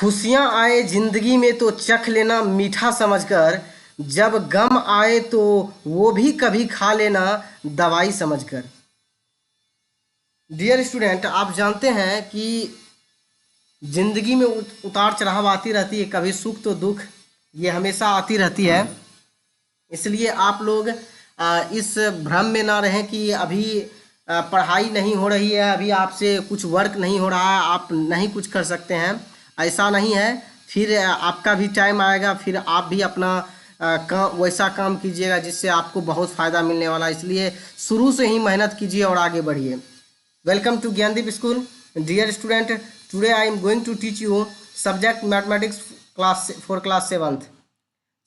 खुशियाँ आए जिंदगी में तो चख लेना मीठा समझकर, जब गम आए तो वो भी कभी खा लेना दवाई समझकर। डियर स्टूडेंट, आप जानते हैं कि जिंदगी में उतार चढ़ाव आती रहती है, कभी सुख तो दुख, ये हमेशा आती रहती है। इसलिए आप लोग इस भ्रम में ना रहें कि अभी पढ़ाई नहीं हो रही है, अभी आपसे कुछ वर्क नहीं हो रहा है, आप नहीं कुछ कर सकते हैं। ऐसा नहीं है। फिर आपका भी टाइम आएगा, फिर आप भी अपना काम वैसा काम कीजिएगा जिससे आपको बहुत फ़ायदा मिलने वाला है। इसलिए शुरू से ही मेहनत कीजिए और आगे बढ़िए। Welcome to Gyandeep School. Dear student, today I am going to teach you subject mathematics for class 7th.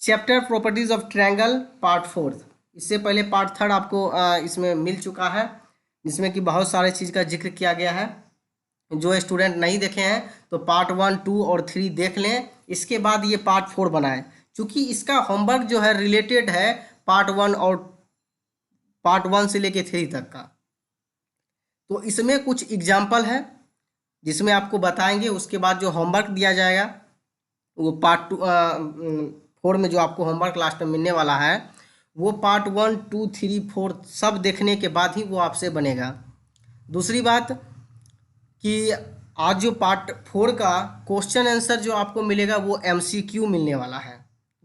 Chapter properties of triangle part 4। इससे पहले पार्ट 3 आपको इसमें मिल चुका है, जिसमें कि बहुत सारे चीज़ का जिक्र किया गया है। जो स्टूडेंट नहीं देखे हैं तो पार्ट 1, 2 और 3 देख लें, इसके बाद ये पार्ट 4 बनाएं, क्योंकि इसका होमवर्क जो है रिलेटेड है पार्ट 1 और पार्ट 1 से लेके 3 तक का। तो इसमें कुछ एग्जाम्पल है जिसमें आपको बताएंगे, उसके बाद जो होमवर्क दिया जाएगा वो पार्ट 4 में जो आपको होमवर्क लास्ट में मिलने वाला है वो पार्ट 1, 2, 3, 4 सब देखने के बाद ही वो आपसे बनेगा। दूसरी बात कि आज जो पार्ट 4 का क्वेश्चन आंसर जो आपको मिलेगा वो MCQ मिलने वाला है।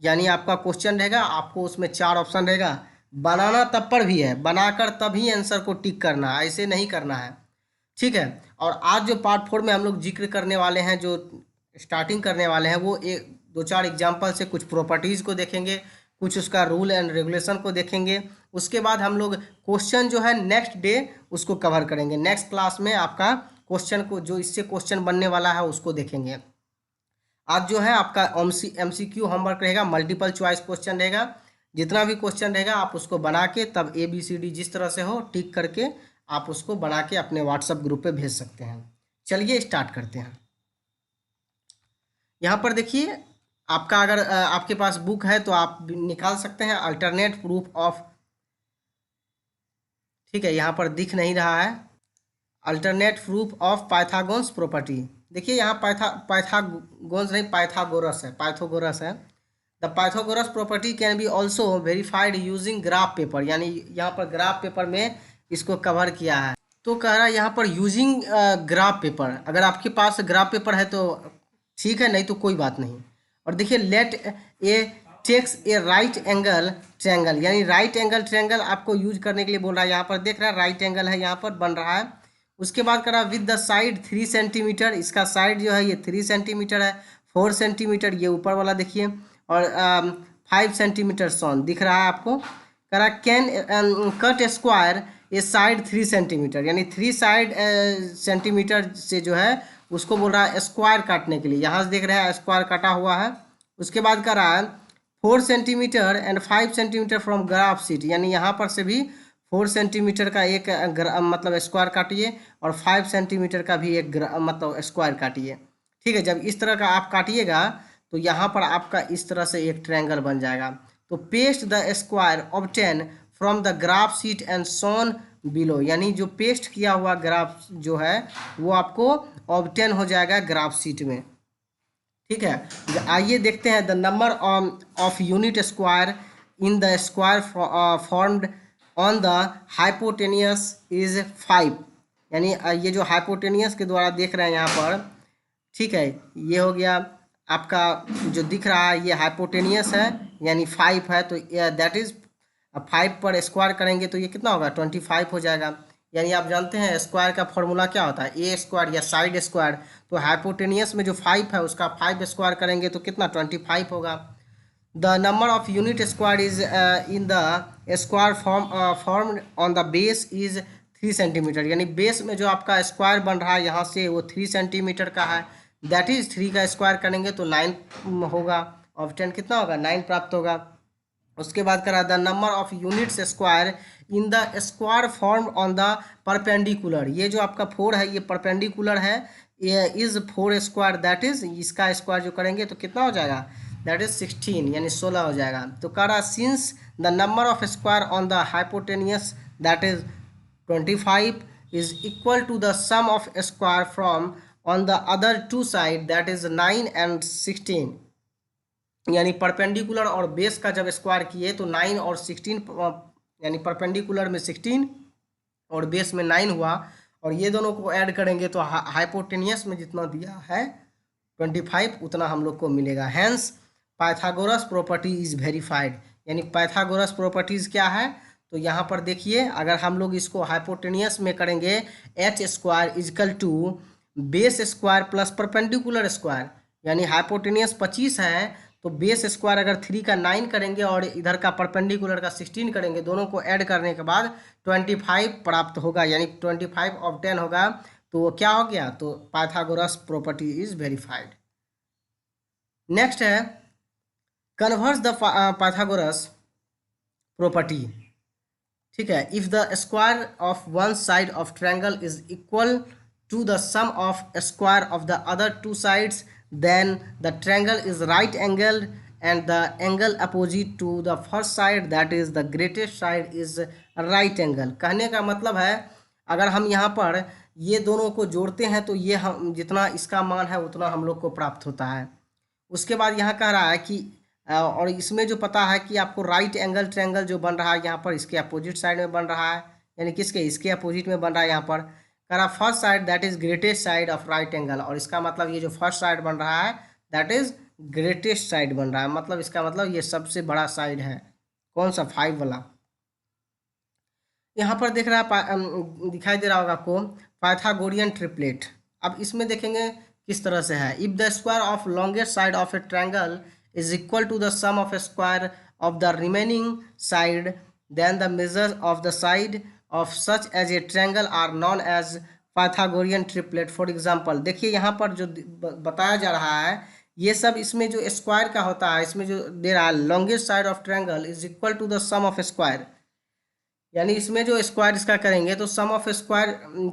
यानी आपका क्वेश्चन रहेगा, आपको उसमें 4 ऑप्शन रहेगा, बनाना तब पर भी है, बनाकर तभी आंसर को टिक करना है, ऐसे नहीं करना है, ठीक है। और आज जो पार्ट 4 में हम लोग जिक्र करने वाले हैं, जो स्टार्टिंग करने वाले हैं, वो 2-4 एग्जाम्पल से कुछ प्रॉपर्टीज़ को देखेंगे, कुछ उसका रूल एंड रेगुलेशन को देखेंगे। उसके बाद हम लोग क्वेश्चन जो है नेक्स्ट डे उसको कवर करेंगे। नेक्स्ट क्लास में आपका क्वेश्चन को जो इससे क्वेश्चन बनने वाला है उसको देखेंगे। आज जो है आपका MCQ होमवर्क रहेगा, मल्टीपल चॉइस क्वेश्चन रहेगा। जितना भी क्वेश्चन रहेगा आप उसको बना के तब ABCD जिस तरह से हो टिक करके आप उसको बना के अपने व्हाट्सएप ग्रुप पे भेज सकते हैं। चलिए स्टार्ट करते हैं। यहाँ पर देखिए, आपका अगर आपके पास बुक है तो आप निकाल सकते हैं अल्टरनेट प्रूफ ऑफ, ठीक है, यहाँ पर दिख नहीं रहा है, alternate proof of Pythagoras property. देखिए यहाँ पाइथागोरस नहीं, पाइथागोरस है। The Pythagoras property can be also verified using graph paper, यानी यहाँ पर ग्राफ पेपर में इसको कवर किया है। तो कह रहा है यहाँ पर यूजिंग ग्राफ पेपर, अगर आपके पास ग्राफ पेपर है तो ठीक है, नहीं तो कोई बात नहीं। और देखिए late A takes a right angle triangle, यानी राइट एंगल ट्रायंगल आपको यूज करने के लिए बोल रहा है। यहाँ पर देख रहा है राइट एंगल है, यहाँ पर बन रहा है। उसके बाद करा विद द साइड 3 सेंटीमीटर, इसका साइड जो है ये 3 सेंटीमीटर है, 4 सेंटीमीटर ये ऊपर वाला देखिए, और 5 सेंटीमीटर सॉन दिख रहा है आपको। करा can cut square A side 3 centimetre, यानी 3 साइड सेंटीमीटर से जो है उसको बोल रहा है स्क्वायर काटने के लिए। यहाँ से देख रहे हैं स्क्वायर काटा हुआ है। उसके बाद कर रहा है 4 centimetre and 5 centimetre from graph sheet, यानी यहाँ पर से भी 4 सेंटीमीटर का एक मतलब स्क्वायर काटिए और 5 सेंटीमीटर का भी एक मतलब स्क्वायर काटिए, ठीक है। जब इस तरह का आप काटिएगा तो यहाँ पर आपका इस तरह से एक ट्रायंगल बन जाएगा। तो paste the square obtain from the graph sheet and shown below, यानी जो पेस्ट किया हुआ ग्राफ जो है वो आपको ऑब्टेन हो जाएगा ग्राफ शीट में, ठीक है। आइए देखते हैं the number of unit square in the square formed on the hypotenuse is 5, यानी ये जो हाइपोटेनियस के द्वारा देख रहे हैं यहाँ पर, ठीक है, ये हो गया आपका जो दिख रहा है ये हाइपोटेनियस है, यानी 5 है, तो दैट इज 5 पर स्क्वायर करेंगे तो ये कितना होगा 25 हो जाएगा। यानी आप जानते हैं स्क्वायर का फॉर्मूला क्या होता है, ए स्क्वायर या साइड स्क्वायर। तो हाइपोटेनियस में जो 5 है उसका 5 स्क्वायर करेंगे तो कितना 25 होगा। The number of unit square is in the square form on the base is 3 centimetre, यानी बेस में जो आपका स्क्वायर बन रहा है यहाँ से वो 3 सेंटीमीटर का है। दैट इज 3 का स्क्वायर करेंगे तो 9 होगा, ऑप्शन कितना होगा 9 प्राप्त होगा। उसके बाद करा the number of units square in the square form on the perpendicular, ये जो आपका 4 है ये परपेंडिकुलर है, ये इज 4 स्क्वायर, दैट इज इसका स्क्वायर जो करेंगे तो कितना हो जाएगा दैट इज 16, यानी 16 हो जाएगा। तो करा since the number of square on the hypotenuse that is 25 is equal to the sum of square from on the other two side that is 9 and 16, यानी परपेंडिकुलर और बेस का जब स्क्वायर किए तो 9 और 16, यानी परपेंडिकुलर में 16 और बेस में 9 हुआ, और ये दोनों को ऐड करेंगे तो हाइपोटेनियस में जितना दिया है 25 उतना हम लोग को मिलेगा। Hence Pythagoras property is verified, यानी पाइथागोरस प्रॉपर्टीज क्या है, तो यहाँ पर देखिए अगर हम लोग इसको हाइपोटेनियस में करेंगे H square is equal to base square plus perpendicular square, यानी हाइपोटेनियस 25 है तो बेस स्क्वायर अगर 3 का 9 करेंगे और इधर का परपेंडिकुलर का 16 करेंगे, दोनों को ऐड करने के बाद 25 प्राप्त होगा, यानी 25 of 10 होगा, तो वो क्या हो गया, तो Pythagoras property is verified. Next है कन्वर्स द पाइथागोरस प्रॉपर्टी। ठीक है, if the square of one side of triangle is equal to the sum of square of the other two sides then the triangle is right angled and the angle opposite to the first side, that is the greatest side, is right angle। कहने का मतलब है अगर हम यहाँ पर ये दोनों को जोड़ते हैं तो ये हम जितना इसका मान है उतना हम लोग को प्राप्त होता है। उसके बाद यहाँ कह रहा है कि और इसमें जो पता है कि आपको राइट एंगल ट्रायंगल जो बन रहा है यहाँ पर इसके अपोजिट साइड में बन रहा है, यानी किसके, इसके अपोजिट में बन रहा है। यहाँ पर कह रहा first side that is greatest side of right angle, और इसका मतलब ये जो फर्स्ट साइड बन रहा है दैट इज ग्रेटेस्ट साइड बन रहा है, मतलब इसका मतलब ये सबसे बड़ा साइड है। कौन सा, 5 वाला। यहाँ पर देख रहा है दिखाई दे रहा होगा आपको पाइथागोरियन ट्रिपलेट। अब इसमें देखेंगे किस तरह से है। If the square of longest side of a triangle is equal to the sum of a square of the remaining side then the measure of the side of such as a triangle are known as Pythagorean triplet. For example देखिए यहाँ पर जो बताया जा रहा है ये सब इसमें जो स्क्वायर का होता है, इसमें जो दे रहा है longest side of triangle is equal to the sum of square, यानी इसमें जो स्क्वायर इसका करेंगे तो सम ऑफ स्क्वायर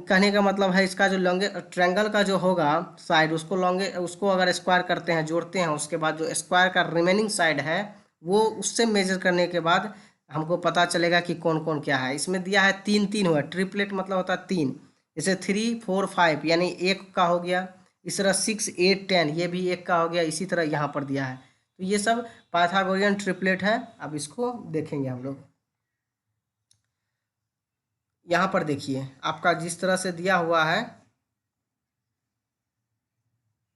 कहने का मतलब है इसका जो लॉन्गे ट्रायंगल का जो होगा साइड उसको अगर स्क्वायर करते हैं जोड़ते हैं, उसके बाद जो स्क्वायर का रिमेनिंग साइड है वो उससे मेजर करने के बाद हमको पता चलेगा कि कौन कौन क्या है। इसमें दिया है 3 3 हुआ, ट्रिपलेट मतलब होता है 3, जैसे 3 4 5 यानी 1 का हो गया, इस तरह 6 8 10 ये भी 1 का हो गया, इसी तरह यहाँ पर दिया है। तो ये सब पाइथागोरियन ट्रिपलेट है। अब इसको देखेंगे हम लोग। यहाँ पर देखिए आपका जिस तरह से दिया हुआ है,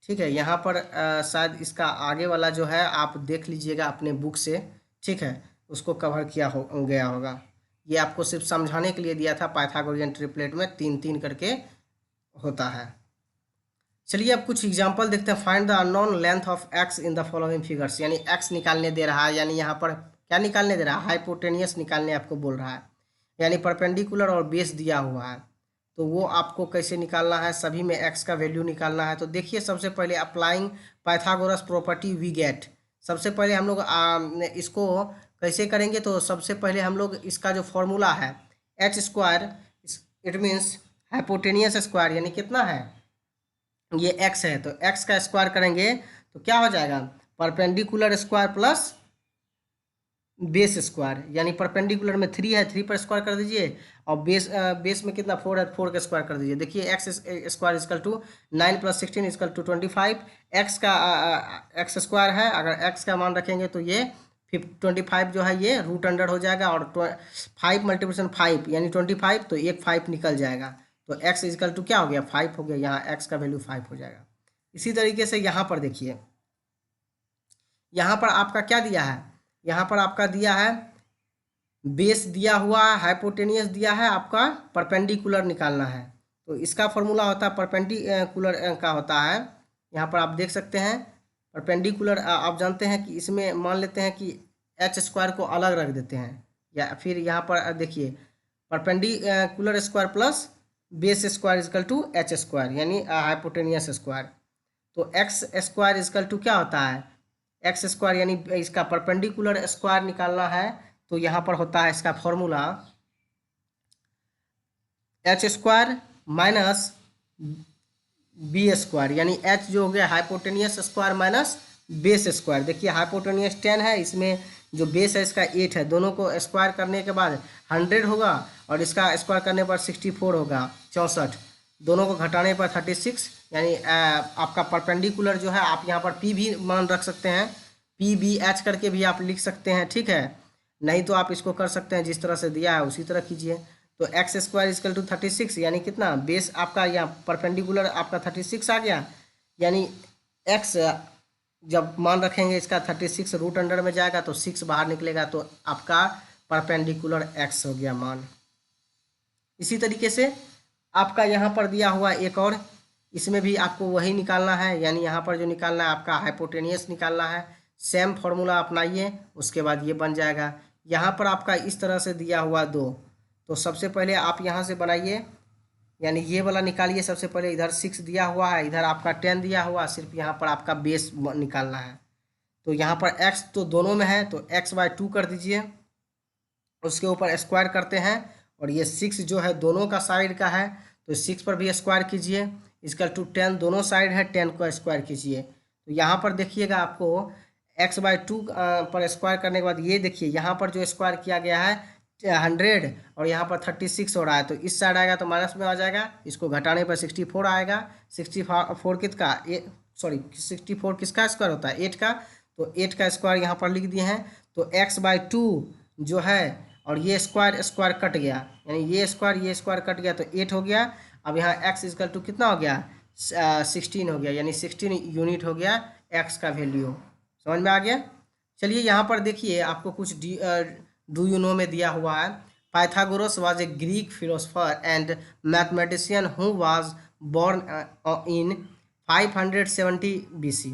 ठीक है, यहाँ पर शायद इसका आगे वाला जो है आप देख लीजिएगा अपने बुक से, ठीक है, उसको कवर किया गया होगा। ये आपको सिर्फ समझाने के लिए दिया था, पाइथागोरियन ट्रिपलेट में 3 3 करके होता है। चलिए अब कुछ एग्जांपल देखते हैं। Find the unknown length of x in the following figures, यानी एक्स निकालने दे रहा है, यानी यहाँ पर क्या निकालने दे रहा है, हाइपोटेनियस निकालने आपको बोल रहा है, यानी परपेंडिकुलर और बेस दिया हुआ है, तो वो आपको कैसे निकालना है, सभी में एक्स का वैल्यू निकालना है। तो देखिए सबसे पहले applying Pythagoras property we get, सबसे पहले हम लोग इसको कैसे करेंगे, तो सबसे पहले हम लोग इसका जो फॉर्मूला है H square, it means hypotenuse square, यानी कितना है ये एक्स है, तो एक्स का स्क्वायर करेंगे तो क्या हो जाएगा, perpendicular square plus base square, यानी परपेंडिकुलर में 3 है, 3 पर स्क्वायर कर दीजिए, और बेस में कितना 4 है, 4 का स्क्वायर कर दीजिए। देखिए x square is equal to 9 + 16 is equal to 25, x का एक्स स्क्वायर है, अगर एक्स का मान रखेंगे तो ये 25 जो है ये रूट अंडर हो जाएगा, और 5 × 5 यानी 25, तो एक 5 निकल जाएगा, तो एक्स इजकल टू क्या हो गया, 5 हो गया, यहाँ एक्स का वैल्यू 5 हो जाएगा। इसी तरीके से यहाँ पर देखिए, यहाँ पर आपका क्या दिया है, यहाँ पर आपका दिया है बेस दिया हुआ है, हाइपोटेनियस दिया है, आपका परपेंडिकुलर निकालना है, तो इसका फॉर्मूला होता है परपेंडिकुलर का होता है। यहाँ पर आप देख सकते हैं परपेंडिकुलर, आप जानते हैं कि इसमें मान लेते हैं कि एच स्क्वायर को अलग रख देते हैं, या फिर यहाँ पर देखिए perpendicular square plus base square is equal to H square, यानी हाइपोटेनियस स्क्वायर, तो एक्स स्क्वायर इजकल टू क्या होता है, एक्स स्क्वायर, यानी इसका परपेंडिकुलर स्क्वायर निकालना है, तो यहाँ पर होता है इसका formula H square minus B square, यानी एच जो हो गया hypotenuse square minus base square. देखिए हाइपोटेनियस 10 है, इसमें जो बेस है इसका 8 है, दोनों को स्क्वायर करने के बाद 100 होगा, और इसका स्क्वायर करने पर 64 होगा, 64, दोनों को घटाने पर 36, यानी आपका परपेंडिकुलर जो है आप यहाँ पर पी भी मान रख सकते हैं, पी बी एच करके भी आप लिख सकते हैं, ठीक है। नहीं तो आप इसको कर सकते हैं जिस तरह से दिया है उसी तरह कीजिए। तो एक्स स्क्वायर इजकल टू 36, यानी कितना बेस आपका यहाँ परपेंडिकुलर आपका 36 आ गया, यानी एक्स जब मान रखेंगे इसका 36 रूट अंडर में जाएगा तो 6 बाहर निकलेगा, तो आपका परपेंडिकुलर एक्स हो गया मान। इसी तरीके से आपका यहाँ पर दिया हुआ एक और, इसमें भी आपको वही निकालना है, यानी यहाँ पर जो निकालना है आपका हाइपोटेनियस निकालना है। सेम फॉर्मूला अपनाइए, उसके बाद ये बन जाएगा। यहाँ पर आपका इस तरह से दिया हुआ 2, तो सबसे पहले आप यहाँ से बनाइए, यानी ये वाला निकालिए सबसे पहले। इधर 6 दिया हुआ है, इधर आपका 10 दिया हुआ, सिर्फ यहाँ पर आपका बेस निकालना है। तो यहाँ पर x तो दोनों में है, तो x/2 कर दीजिए, उसके ऊपर स्क्वायर करते हैं, और ये 6 जो है दोनों का साइड का है, तो 6 पर भी स्क्वायर कीजिए, इजकल टू 10 दोनों साइड है, 10 को स्क्वायर कीजिए। तो यहाँ पर देखिएगा आपको x/2 पर स्क्वायर करने के बाद ये देखिए यहाँ पर जो स्क्वायर किया गया है 100, और यहाँ पर 36 हो रहा है, तो इस साइड आएगा तो माइनस में आ जाएगा, इसको घटाने पर 64 आएगा। 64 किसका 64 किसका स्क्वायर होता है 8 का, तो 8 का स्क्वायर यहाँ पर लिख दिए हैं। तो x/2 जो है, और ये स्क्वायर स्क्वायर कट गया, यानी ये स्क्वायर कट गया, तो 8 हो गया। अब यहाँ x इजकल टू कितना हो गया 16 हो गया, यानी 16 यूनिट हो गया x का वैल्यू। समझ में आ गया। चलिए यहाँ पर देखिए आपको कुछ डू यू नो में दिया हुआ है। Pythagoras was a Greek philosopher and mathematician who was born in 570 BC।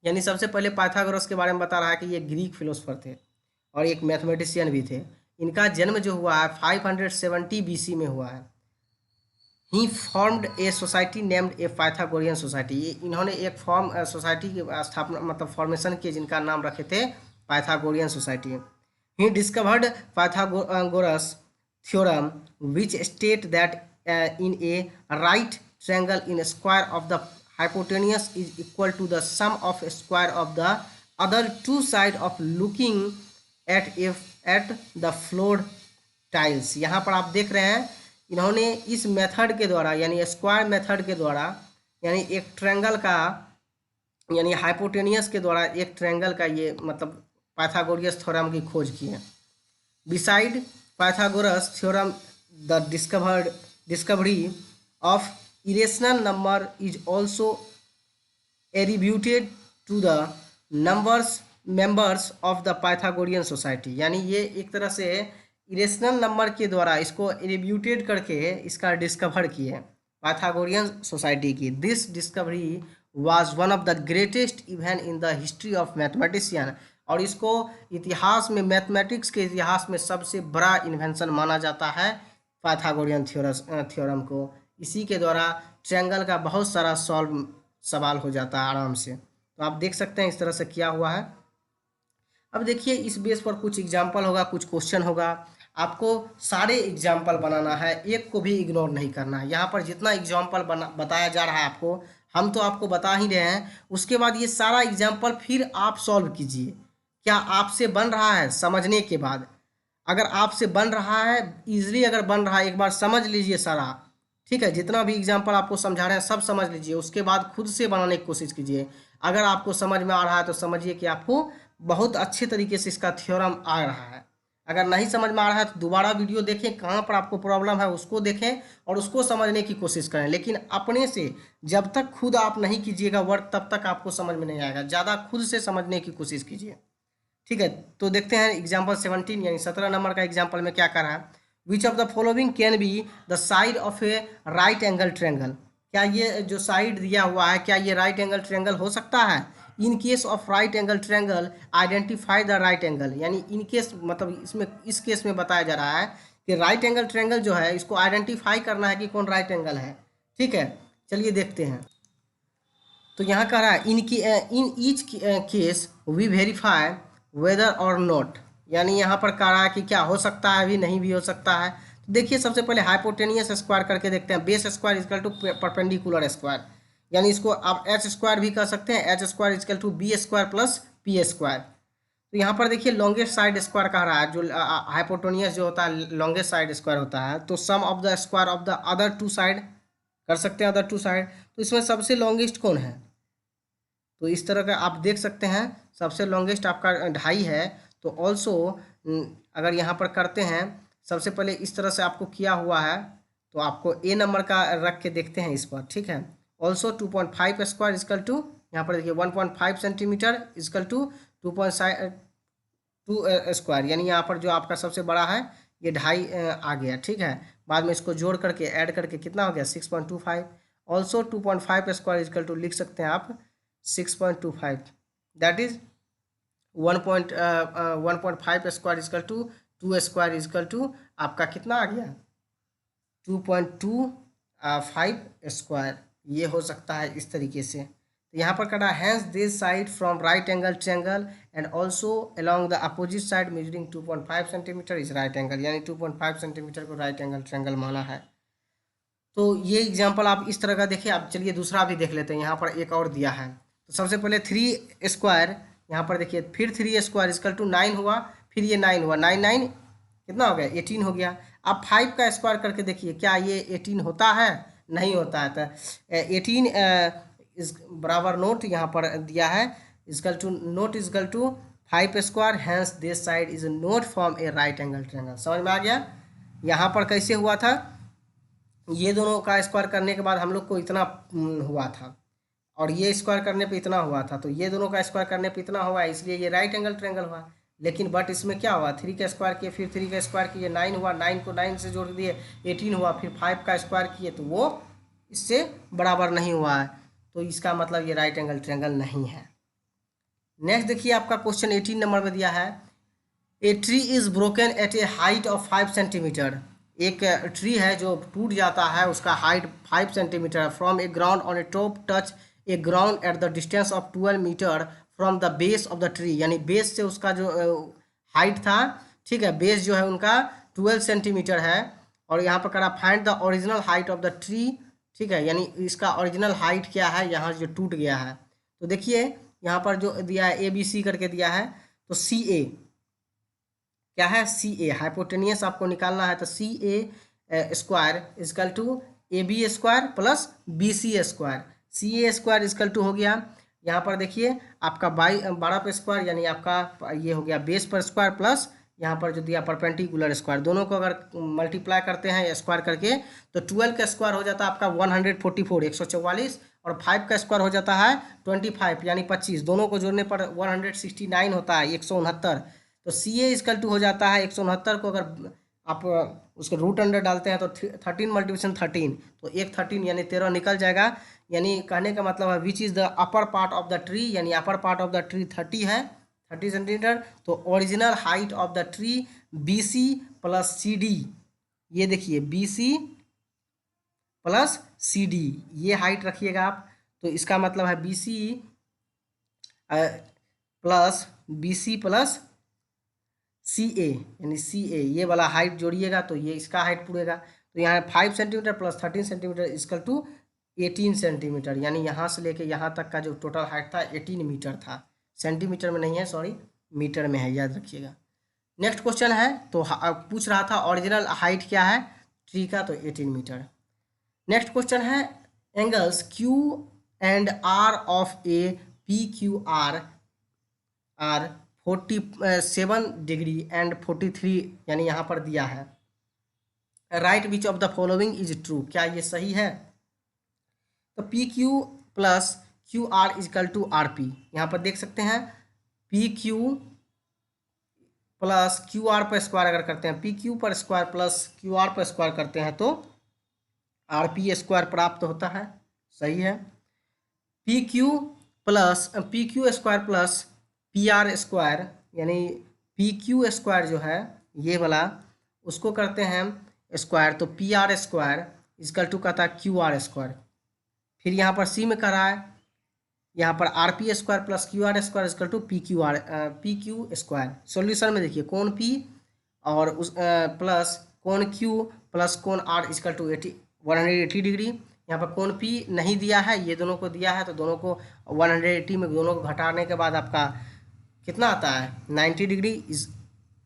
यानी सबसे पहले पाइथागोरस के बारे में बता रहा है कि ये ग्रीक फिलोसफर थे और एक मैथमेटिशियन भी थे। इनका जन्म जो हुआ है 570 BC में हुआ है। He formed a society named a Pythagorean society. इन्होंने एक सोसाइटी की स्थापना मतलब फॉर्मेशन की जिनका नाम रखे थे Pythagorean society. He discovered Pythagoras theorem which state that in A right triangle in square of the hypotenuse is equal to the sum of square of the other two side of looking at the floored tiles। यहाँ पर आप देख रहे हैं इन्होंने इस method के द्वारा यानी स्क्वायर मेथड के द्वारा यानी एक ट्रायंगल का यानी हाइपोटेनियस के द्वारा एक ट्रायंगल का ये मतलब पाइथागोरियस थ्योरम की खोज की है। Beside Pythagoras theorem the discovery of irrational number is also attributed to the members of the Pythagorean society। यानी ये एक तरह से इरेशनल नंबर के द्वारा इसको एट्रीब्यूटेड करके इसका डिस्कवर किए पाइथागोरियन सोसाइटी की। This discovery was one of the greatest event in the history of mathematician. और इसको इतिहास में मैथमेटिक्स के इतिहास में सबसे बड़ा इन्वेंशन माना जाता है पाइथागोरियन थ्योरम को। इसी के द्वारा ट्रायंगल का बहुत सारा सवाल हो जाता है आराम से। तो आप देख सकते हैं इस तरह से किया हुआ है। अब देखिए इस बेस पर कुछ एग्जाम्पल होगा, कुछ क्वेश्चन होगा, आपको सारे एग्जाम्पल बनाना है, एक को भी इग्नोर नहीं करना है। यहाँ पर जितना एग्जाम्पल बताया जा रहा है आपको, हम तो आपको बता ही रहे हैं, उसके बाद ये सारा एग्जाम्पल फिर आप सॉल्व कीजिए। क्या आपसे बन रहा है समझने के बाद? अगर आपसे बन रहा है ईजिली, अगर बन रहा है एक बार समझ लीजिए सारा, ठीक है। जितना भी एग्जाम्पल आपको समझा रहे हैं सब समझ लीजिए, उसके बाद खुद से बनाने की कोशिश कीजिए। अगर आपको समझ में आ रहा है तो समझिए कि आपको बहुत अच्छे तरीके से इसका थ्योरम आ रहा है। अगर नहीं समझ में आ रहा है तो दोबारा वीडियो देखें, कहाँ पर आपको प्रॉब्लम है उसको देखें और उसको समझने की कोशिश करें। लेकिन अपने से जब तक खुद आप नहीं कीजिएगा वर्क तब तक आपको समझ में नहीं आएगा। ज़्यादा खुद से समझने की कोशिश कीजिए, ठीक है। तो देखते हैं एग्जाम्पल 17 यानी 17 नंबर का एग्जाम्पल में क्या कर रहा है। विच of the following can be the side of a right angle triangle. क्या ये जो साइड दिया हुआ है क्या ये राइट एंगल ट्रायंगल हो सकता है? In case of right angle triangle identify the right angle. यानी इन केस मतलब इसमें इस केस में बताया जा रहा है कि राइट एंगल ट्रायंगल जो है इसको आइडेंटिफाई करना है कि कौन राइट एंगल है, ठीक है। चलिए देखते हैं। तो यहाँ कह रहा है in each case we verify whether or not. यानी यहाँ पर कह रहा है कि क्या हो सकता है भी नहीं भी हो सकता है। तो देखिए सबसे पहले हाइपोटेनियस स्क्वायर करके देखते हैं। Base square is equal to perpendicular square, यानी इसको आप एच स्क्वायर भी कर सकते हैं। H square is equal to B square plus P square. तो यहाँ पर देखिए लॉन्गेस्ट साइड स्क्वायर कह रहा है, जो हाइपोटेनियस जो होता है लॉन्गेस्ट साइड स्क्वायर होता है। तो sum of the square of the other two side कर सकते हैं अदर टू साइड। तो इसमें सबसे लॉन्गेस्ट कौन है? तो इस तरह का आप देख सकते हैं, सबसे लॉन्गेस्ट आपका 2.5 है। तो ऑल्सो अगर यहाँ पर करते हैं, सबसे पहले इस तरह से आपको किया हुआ है, तो आपको ए नंबर का रख के देखते हैं इस पर, ठीक है। ऑल्सो 2.5 स्क्वायर इजकल टू, यहाँ पर देखिए 1.5 सेंटीमीटर इजकल टू 2 स्क्वायर, यानी यहाँ पर जो आपका सबसे बड़ा है ये 2.5 आ गया, ठीक है। बाद में इसको जोड़ करके ऐड करके कितना हो गया 6.25। ऑल्सो 2.5 स्क्वायर इजकल टू लिख सकते हैं आप 6.25, that is 1.5 square is equal to 2 square is equal to आपका कितना आ गया 2.25 स्क्वायर। ये हो सकता है इस तरीके से। तो यहाँ पर करा hence this side from right angle triangle and also along the opposite side measuring 2.5 centimetre is right angle, यानी 2.5 सेंटीमीटर को राइट एंगल ट्रायंगल माना है। तो ये एग्जाम्पल आप इस तरह का देखिए। आप चलिए दूसरा भी देख लेते हैं। यहाँ पर एक और दिया है। तो सबसे पहले 3 स्क्वायर, यहाँ पर देखिए फिर 3 स्क्वायर इजकल टू 9 हुआ, फिर ये 9 हुआ, 9 9 कितना हो गया 18 हो गया। आप 5 का स्क्वायर करके देखिए क्या ये 18 होता है? नहीं होता है। तो 18 इस बराबर नोट यहाँ पर दिया है is equal to not is equal to 5 square, hence this side is not form a right angle triangle. समझ में आ गया? यहाँ पर कैसे हुआ था, ये दोनों का स्क्वायर करने के बाद हम लोग को इतना हुआ था, और ये स्क्वायर करने पे इतना हुआ था। तो ये दोनों का स्क्वायर करने पे इतना हुआ, इसलिए ये राइट एंगल ट्रायंगल हुआ। लेकिन बट इसमें क्या हुआ, 3 का स्क्वायर किए, फिर 3 का स्क्वायर किए, 9 हुआ, 9 को 9 से जोड़ दिए 18 हुआ, फिर 5 का स्क्वायर किए तो वो इससे बराबर नहीं हुआ है। तो इसका मतलब ये राइट एंगल ट्रायंगल नहीं है। नेक्स्ट देखिए आपका क्वेश्चन 18 नंबर में दिया है, a tree is broken at a height of 5 centimetre. एक ट्री है जो टूट जाता है, उसका height 5 centimetre from a ground on a top touch a ground at the distance of 12 metre from the base of the tree, यानी base से उसका जो हाइट था, ठीक है, बेस जो है उनका 12 सेंटीमीटर है। और यहाँ पर करा find the original height of the tree, ठीक है, यानी इसका ओरिजिनल हाइट क्या है यहाँ जो टूट गया है। तो देखिए यहाँ पर जो दिया है ABC करके दिया है, तो CA क्या है, CA हाइपोटेनियस आपको निकालना है। तो CA square is equal to AB square plus BC square, CA square is equal to हो गया, यहाँ पर देखिए आपका 12 पे स्क्वायर, यानी आपका ये हो गया बेस पर स्क्वायर, प्लस यहाँ पर जो दिया परपेंडिकुलर स्क्वायर। दोनों को अगर मल्टीप्लाई करते हैं स्क्वायर करके तो 12 का स्क्वायर हो जाता है आपका 144 144, और 5 का स्क्वायर हो जाता है 25 यानी 25। दोनों को जोड़ने पर 169 होता है 169। तो CA इजकल टू हो जाता है 169 को अगर आप उसके रूट अंडर डालते हैं तो 13 मल्टीप्लिकेशन 13, तो एक 13 यानी 13 निकल जाएगा। यानी कहने का मतलब है which is the upper part of the tree, यानी upper part of the tree 30 है, 30 सेंटीमीटर। तो original height of the tree BC plus CD, ये देखिए BC प्लस CD ये हाइट रखिएगा आप। तो इसका मतलब है BC प्लस CA, यानी CA ये वाला हाइट जोड़िएगा तो ये इसका हाइट पूरेगा। तो यहाँ 5 centimetre plus 13 centimetre is equal to 18 centimetre, यानी यहाँ से लेके यहाँ तक का जो टोटल हाइट था 18 मीटर था। सेंटीमीटर में नहीं है, सॉरी, मीटर में है, याद रखिएगा। नेक्स्ट क्वेश्चन है, तो पूछ रहा था ओरिजिनल हाइट क्या है ट्री का, तो 18 मीटर। नेक्स्ट क्वेश्चन है, angles Q and R of a PQR are 47 degree and 43, यानी यहाँ पर दिया है right which of the following is true, क्या ये सही है? तो PQ plus QR is equal to RP, यहाँ पर देख सकते हैं PQ प्लस QR पर स्क्वायर अगर करते हैं, PQ पर स्क्वायर प्लस QR पर स्क्वायर करते हैं तो RP स्क्वायर प्राप्त होता है, सही है। PQ square plus PR square, यानी PQ स्क्वायर जो है ये वाला उसको करते हैं स्क्वायर, तो PR स्क्वायर इजकल टू कहता है QR स्क्वायर। फिर यहाँ पर C में कर रहा है, यहाँ पर RP square plus QR square is equal to PQ square. Solution में देखिए कोण P और उस प्लस कोण Q प्लस कोण R इजकल टू 180 डिग्री। यहाँ पर कोण P नहीं दिया है, ये दोनों को दिया है, तो दोनों को 180 में दोनों को घटाने के बाद आपका कितना आता है 90 डिग्री।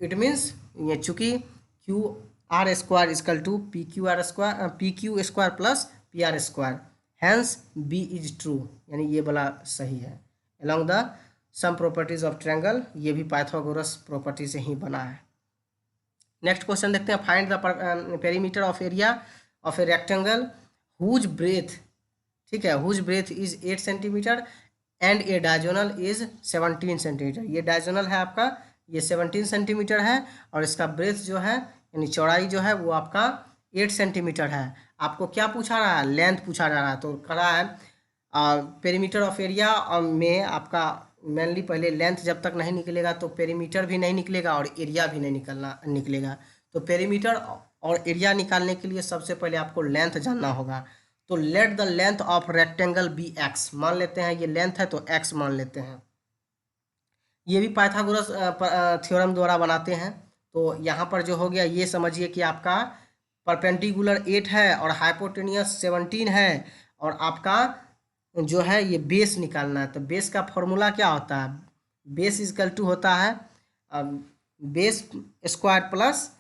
इट मीन्स चूँकि QR square is equal to PQ square plus P R square, hence B is true, यानी ये वाला सही है। Along the sum properties of triangle, ये भी पाइथागोरस प्रॉपर्टी से ही बना है। नेक्स्ट क्वेश्चन देखते हैं, find the perimeter of area of a rectangle whose breadth, ठीक है, whose breadth is 8 centimetre and a diagonal is 17 centimetre. ये डायगोनल है आपका, ये 17 सेंटीमीटर है और इसका ब्रेथ जो है यानी चौड़ाई जो है वो आपका 8 सेंटीमीटर है। आपको क्या पूछा रहा है, लेंथ पूछा जा रहा है, तो करा है पेरीमीटर ऑफ एरिया में आपका मेनली पहले लेंथ जब तक नहीं निकलेगा तो पेरीमीटर भी नहीं निकलेगा और एरिया भी नहीं निकलेगा। तो पेरीमीटर और एरिया निकालने के लिए सबसे पहले आपको लेंथ जानना होगा। तो let the length of rectangle be x, मान लेते हैं ये लेंथ है तो एक्स मान लेते हैं। ये भी पाइथागोरस थ्योरम द्वारा बनाते हैं। तो यहाँ पर जो हो गया ये समझिए कि आपका परपेंडिकुलर 8 है और हाइपोटेनियस 17 है और आपका जो है ये बेस निकालना है। तो बेस का फॉर्मूला क्या होता है, बेस इजकल टू होता है base square plus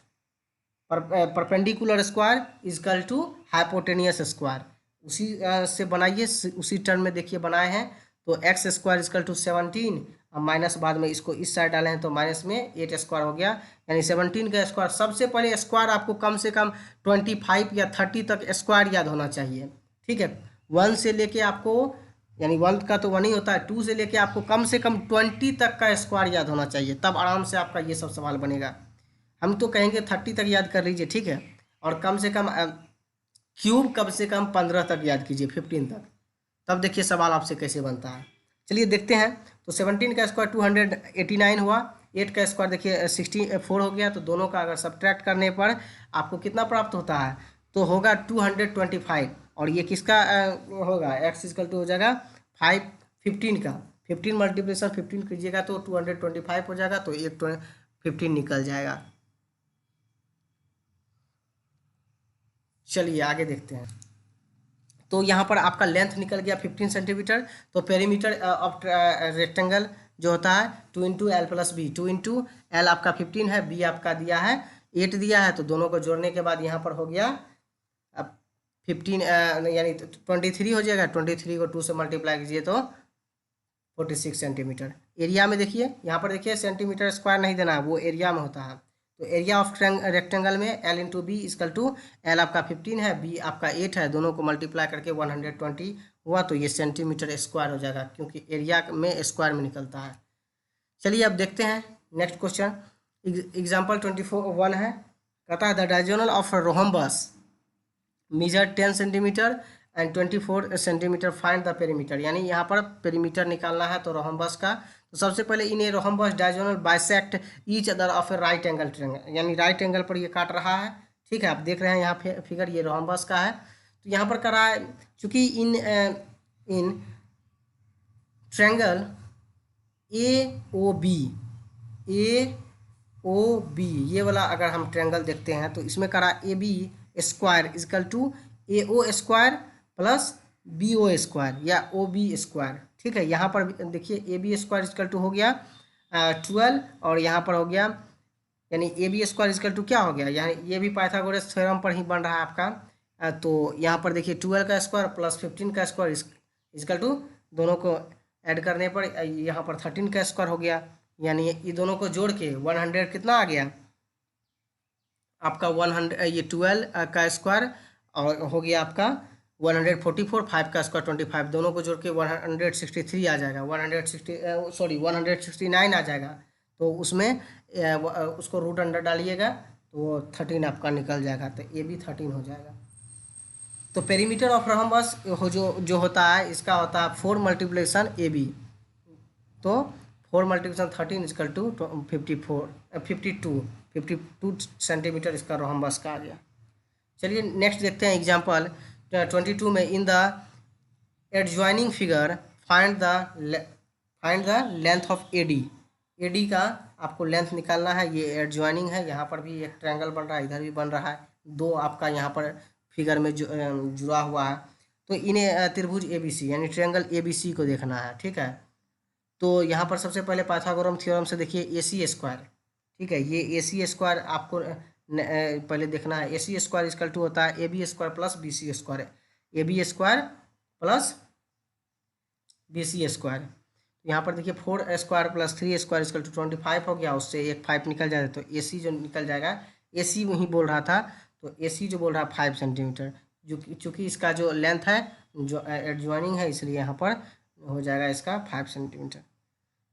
perpendicular square is equal to hypotenuse square. उसी से बनाइए, उसी टर्म में देखिए बनाए हैं। तो एक्स स्क्वायर इजकल टू 17 और माइनस बाद में इसको इस साइड डाले हैं तो माइनस में 8 स्क्वायर हो गया, यानी 17 का स्क्वायर। सबसे पहले स्क्वायर आपको कम से कम 25 या 30 तक स्क्वायर याद होना चाहिए, ठीक है। 1 से लेके आपको, यानी 1 का तो 1 ही होता है, 2 से लेके आपको कम से कम 20 तक का स्क्वायर याद होना चाहिए, तब आराम से आपका ये सब सवाल बनेगा। हम तो कहेंगे 30 तक याद कर लीजिए, ठीक है। और कम से कम क्यूब कम से कम 15 तक याद कीजिए, 15 तक, तब देखिए सवाल आपसे कैसे बनता है। चलिए देखते हैं। तो 17 का स्क्वायर 289 हुआ, 8 का स्क्वायर देखिए 64 हो गया। तो दोनों का अगर सब्ट्रैक्ट करने पर आपको कितना प्राप्त होता है, तो होगा 225। और ये किसका होगा, एक्स इक्वल टू हो जाएगा 15 का, 15 मल्टीप्लिकेशन 15 कीजिएगा तो 225 हो जाएगा, तो एक 15 निकल जाएगा। चलिए आगे देखते हैं। तो यहाँ पर आपका लेंथ निकल गया 15 सेंटीमीटर। तो पेरीमीटर ऑफ रेक्टेंगल जो होता है 2 into L plus B, 2 into L आपका 15 है, बी आपका दिया है 8 दिया है। तो दोनों को जोड़ने के बाद यहाँ पर हो गया अब 15 यानी 23 हो जाएगा। 23 को 2 से मल्टीप्लाई कीजिए तो 46 सेंटीमीटर। एरिया में देखिए, यहाँ पर देखिए सेंटीमीटर स्क्वायर नहीं देना है, वो एरिया में होता है। तो एरिया ऑफ रेक्टेंगल में L into B is equal to L आपका 15 है, बी आपका 8 है, दोनों को मल्टीप्लाई करके 120 हुआ। तो ये सेंटीमीटर स्क्वायर हो जाएगा क्योंकि एरिया में स्क्वायर में निकलता है। चलिए अब देखते हैं नेक्स्ट क्वेश्चन। एग्जाम्पल 24 है, कहता है the diagonal of rhombus major 10 centimeter and 24 centimeter, find the perimeter. यानी यहाँ पर पेरीमीटर निकालना है तो रोहम्बस का। तो सबसे पहले इन्हें rhombus diagonal bisect each other of a right angle triangle, यानी राइट एंगल पर ये काट रहा है, ठीक है। आप देख रहे हैं यहाँ फिगर, ये रोहम्बस का है। तो यहाँ पर करा है चूँकि इन ट्रायंगल AOB ये वाला अगर हम ट्रायंगल देखते हैं तो इसमें करा AB square is equal to AO square plus BO square या OB स्क्वायर, ठीक है। यहाँ पर देखिए AB स्क्वायर इजकल टू हो गया 12 और यहाँ पर हो गया, यानी AB स्क्वायर इजकल टू क्या हो गया, यानी ये भी पाइथागोरस थ्योरम पर ही बन रहा है आपका। तो यहाँ पर देखिए 12 का स्क्वायर प्लस 15 का स्क्वायर इजकल टू, दोनों को ऐड करने पर यहाँ पर 13 का स्क्वायर हो गया। यानी ये दोनों को जोड़ के 100 कितना आ गया आपका 100, ये 12 का स्क्वायर और हो गया आपका 144, 5 का स्क्वायर 25, दोनों को जोड़ के 163 आ जाएगा, 169 आ जाएगा। तो उसमें उसको रूट अंडर डालिएगा तो 13 आपका निकल जाएगा, तो ये भी 13 हो जाएगा। तो पेरीमीटर ऑफ रोहम्बस जो होता है इसका होता है 4 मल्टीप्लिकेशन AB। तो 4 मल्टीप्लिकेशन 13 इजकल टू 52 सेंटीमीटर इसका रोहम्बस का आ गया। चलिए नेक्स्ट देखते हैं एग्जांपल 22 में, in the adjoining figure find the length of AD का आपको लेंथ निकालना है। ये एडजॉइनिंग है, यहाँ पर भी एक ट्रायंगल बन रहा है, इधर भी बन रहा है, दो आपका यहाँ पर फिगर में जुड़ा हुआ है। तो इन्हें त्रिभुज ABC यानी ट्रायंगल ABC को देखना है, ठीक है। तो यहाँ पर सबसे पहले पाइथागोरस थ्योरम से देखिए AC स्क्वायर, ठीक है। ये AC स्क्वायर आपको पहले देखना है। AC स्क्वायर इक्वल टू होता है AB square plus BC square. AB² plus BC²। यहाँ पर देखिए 4² प्लस 3² इक्वल टू 25 हो गया, उससे एक 5 निकल जाएगा तो AC जो निकल जाएगा, AC वही बोल रहा था, तो AC जो बोल रहा है 5 सेंटीमीटर, जो चूँकि इसका जो लेंथ है जो एडजॉइनिंग है, इसलिए यहाँ पर हो जाएगा इसका 5 सेंटीमीटर।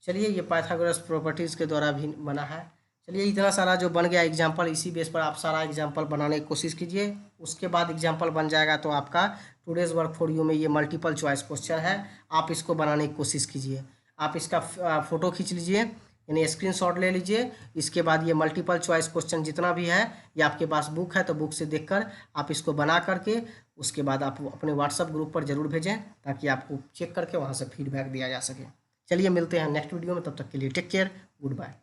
चलिए ये पाइथागोरस प्रॉपर्टीज़ के द्वारा भी बना है। चलिए इतना सारा जो बन गया एग्जाम्पल, इसी बेस पर आप सारा एग्जाम्पल बनाने की कोशिश कीजिए। उसके बाद एग्जाम्पल बन जाएगा तो आपका टुडेज़ वर्क फॉर यू में ये मल्टीपल चॉइस क्वेश्चन है, आप इसको बनाने की कोशिश कीजिए। आप इसका फ़ोटो खींच लीजिए, यानी स्क्रीनशॉट ले लीजिए। इसके बाद ये मल्टीपल चॉइस क्वेश्चन जितना भी है, ये आपके पास बुक है तो बुक से देखकर आप इसको बना करके उसके बाद आप अपने व्हाट्सएप ग्रुप पर ज़रूर भेजें, ताकि आपको चेक करके वहाँ से फीडबैक दिया जा सके। चलिए मिलते हैं नेक्स्ट वीडियो में, तब तक के लिए टेक केयर, गुड बाय।